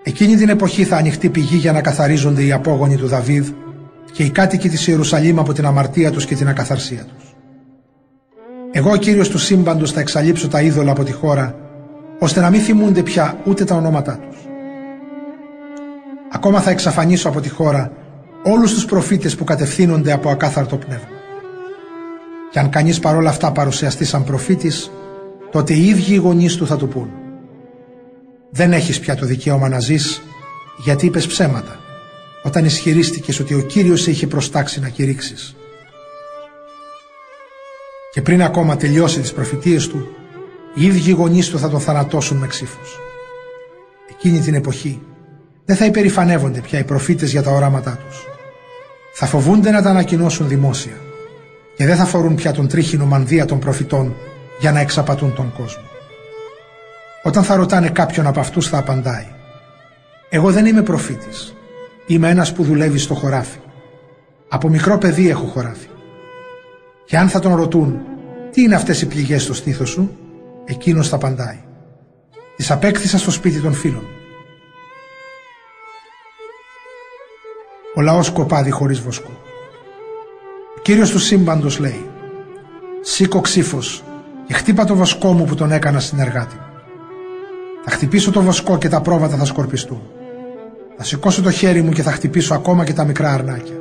Εκείνη την εποχή θα ανοιχτεί πηγή για να καθαρίζονται οι απόγονοι του Δαβίδ και οι κάτοικοι της Ιερουσαλήμ από την αμαρτία τους και την ακαθαρσία τους. Εγώ ο Κύριος του σύμπαντος θα εξαλείψω τα είδωλα από τη χώρα, ώστε να μην θυμούνται πια ούτε τα ονόματά τους. Ακόμα θα εξαφανίσω από τη χώρα όλους τους προφήτες που κατευθύνονται από ακάθαρτο πνεύμα. Και αν κανείς παρόλα αυτά παρουσιαστεί σαν προφήτης, τότε οι ίδιοι οι γονείς του θα του πούν: δεν έχεις πια το δικαίωμα να ζεις, γιατί είπες ψέματα, όταν ισχυρίστηκες ότι ο Κύριος σε είχε προστάξει να κηρύξεις. Και πριν ακόμα τελειώσει τις προφητείες του, οι ίδιοι γονείς του θα τον θανατώσουν με ξύφους. Εκείνη την εποχή δεν θα υπερηφανεύονται πια οι προφήτες για τα οράματά τους. Θα φοβούνται να τα ανακοινώσουν δημόσια και δεν θα φορούν πια τον τρίχινο μανδύα των προφητών για να εξαπατούν τον κόσμο. Όταν θα ρωτάνε κάποιον από αυτούς θα απαντάει: εγώ δεν είμαι προφήτης, είμαι ένας που δουλεύει στο χωράφι. Από μικρό παιδί έχω χωράφι. Και αν θα τον ρωτούν τι είναι αυτές οι πληγές στο στήθος σου, εκείνος θα απαντάει: τις απέκτησα στο σπίτι των φίλων. Ο λαός κοπάδι χωρίς βοσκό. Ο Κύριος του σύμπαντος λέει: σήκω ξύφος και χτύπα το βοσκό μου που τον έκανα συνεργάτη. Θα χτυπήσω το βοσκό και τα πρόβατα θα σκορπιστούν. Θα σηκώσω το χέρι μου και θα χτυπήσω ακόμα και τα μικρά αρνάκια.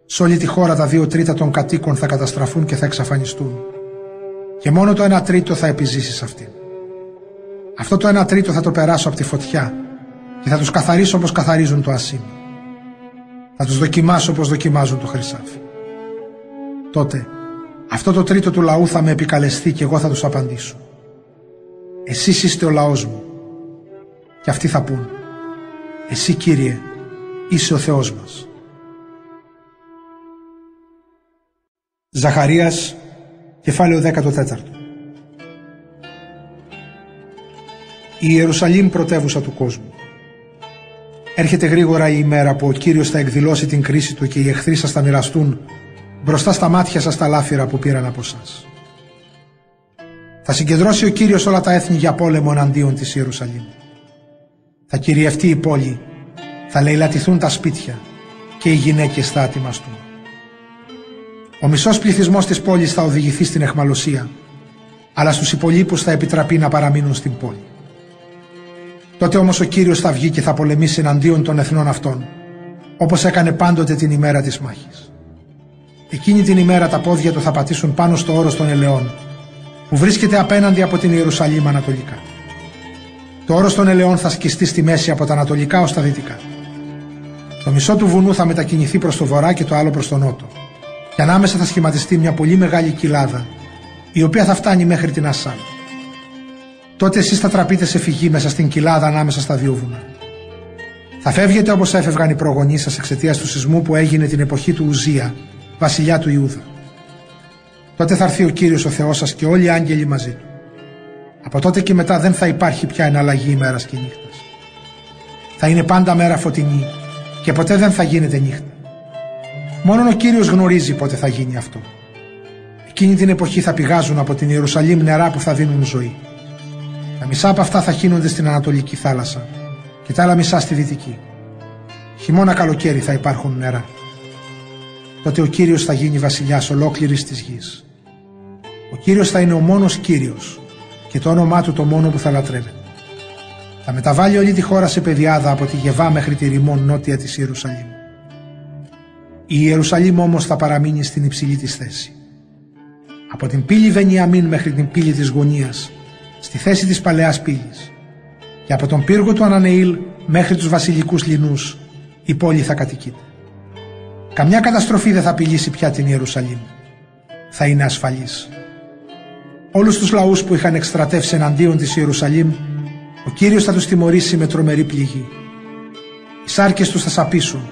Σε όλη τη χώρα τα 2/3 των κατοίκων θα καταστραφούν και θα εξαφανιστούν. Και μόνο το 1/3 θα επιζήσει σε αυτήν. Αυτό το 1/3 θα το περάσω από τη φωτιά και θα τους καθαρίσω όπως καθαρίζουν το ασίμι. Θα τους δοκιμάσω όπως δοκιμάζουν το χρυσάφι. Τότε αυτό το 1/3 του λαού θα με επικαλεστεί και εγώ θα τους απαντήσω: εσείς είστε ο λαός μου. Και αυτοί θα πούν: εσύ, Κύριε, είσαι ο Θεός μας. Ζαχαρίας, κεφάλαιο 14. Η Ιερουσαλήμ πρωτεύουσα του κόσμου. Έρχεται γρήγορα η ημέρα που ο Κύριος θα εκδηλώσει την κρίση του και οι εχθροί σας θα μοιραστούν μπροστά στα μάτια σας τα λάφυρα που πήραν από σας. Θα συγκεντρώσει ο Κύριος όλα τα έθνη για πόλεμο εναντίον της Ιερουσαλήμ. Θα κυριευτεί η πόλη, θα λαιλατηθούν τα σπίτια και οι γυναίκες θα ατιμαστούν. Ο μισός πληθυσμός της πόλης θα οδηγηθεί στην αιχμαλωσία, αλλά στους υπολείπους θα επιτραπεί να παραμείνουν στην πόλη. Τότε όμως ο Κύριος θα βγει και θα πολεμήσει εναντίον των εθνών αυτών, όπως έκανε πάντοτε την ημέρα της μάχης. Εκείνη την ημέρα τα πόδια του θα πατήσουν πάνω στο όρος των ελαιών, που βρίσκεται απέναντι από την Ιερουσαλήμ ανατολικά. Το όρος των ελαιών θα σκιστεί στη μέση από τα ανατολικά ως τα δυτικά. Το μισό του βουνού θα μετακινηθεί προς το βορρά και το άλλο προς τον νότο, και ανάμεσα θα σχηματιστεί μια πολύ μεγάλη κοιλάδα, η οποία θα φτάνει μέχρι την Ασάλ. Τότε εσείς θα τραπείτε σε φυγή μέσα στην κοιλάδα ανάμεσα στα δύο βουνά. Θα φεύγετε όπως έφευγαν οι προγονείς σας εξαιτίας του σεισμού που έγινε την εποχή του Ουζία, βασιλιά του Ιούδα. Τότε θα έρθει ο Κύριος ο Θεός σας και όλοι οι άγγελοι μαζί του. Από τότε και μετά δεν θα υπάρχει πια εναλλαγή ημέρας και νύχτας. Θα είναι πάντα μέρα φωτεινή και ποτέ δεν θα γίνεται νύχτα. Μόνον ο Κύριος γνωρίζει πότε θα γίνει αυτό. Εκείνη την εποχή θα πηγάζουν από την Ιερουσαλήμ νερά που θα δίνουν ζωή. Τα μισά από αυτά θα χύνονται στην Ανατολική θάλασσα και τα άλλα μισά στη Δυτική. Χειμώνα καλοκαίρι θα υπάρχουν νερά. Τότε ο Κύριος θα γίνει βασιλιάς ολόκληρης της γης. Ο Κύριος θα είναι ο μόνος Κύριος και το όνομά του το μόνο που θα λατρεύεται. Θα μεταβάλει όλη τη χώρα σε πεδιάδα από τη Γεβά μέχρι τη Ρημών νότια της Ιερουσαλήμ. Η Ιερουσαλήμ όμως θα παραμείνει στην υψηλή της θέση. Από την πύλη Βενιαμίν μέχρι την πύλη της Γωνίας, στη θέση της παλαιάς πύλης, και από τον πύργο του Ανανεήλ μέχρι τους βασιλικούς λινούς, η πόλη θα κατοικείται. Καμιά καταστροφή δεν θα απειλήσει πια την Ιερουσαλήμ. Θα είναι ασφαλής. Όλους τους λαούς που είχαν εκστρατεύσει εναντίον της Ιερουσαλήμ, ο Κύριος θα τους τιμωρήσει με τρομερή πληγή. Οι σάρκες τους θα σαπίσουν,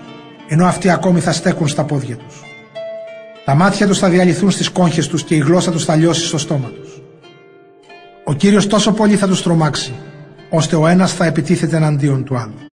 ενώ αυτοί ακόμη θα στέκουν στα πόδια τους. Τα μάτια τους θα διαλυθούν στις κόγχες τους και η γλώσσα τους θα λιώσει στο στόμα τους. Ο Κύριος τόσο πολύ θα τους τρομάξει, ώστε ο ένας θα επιτίθεται εναντίον του άλλου.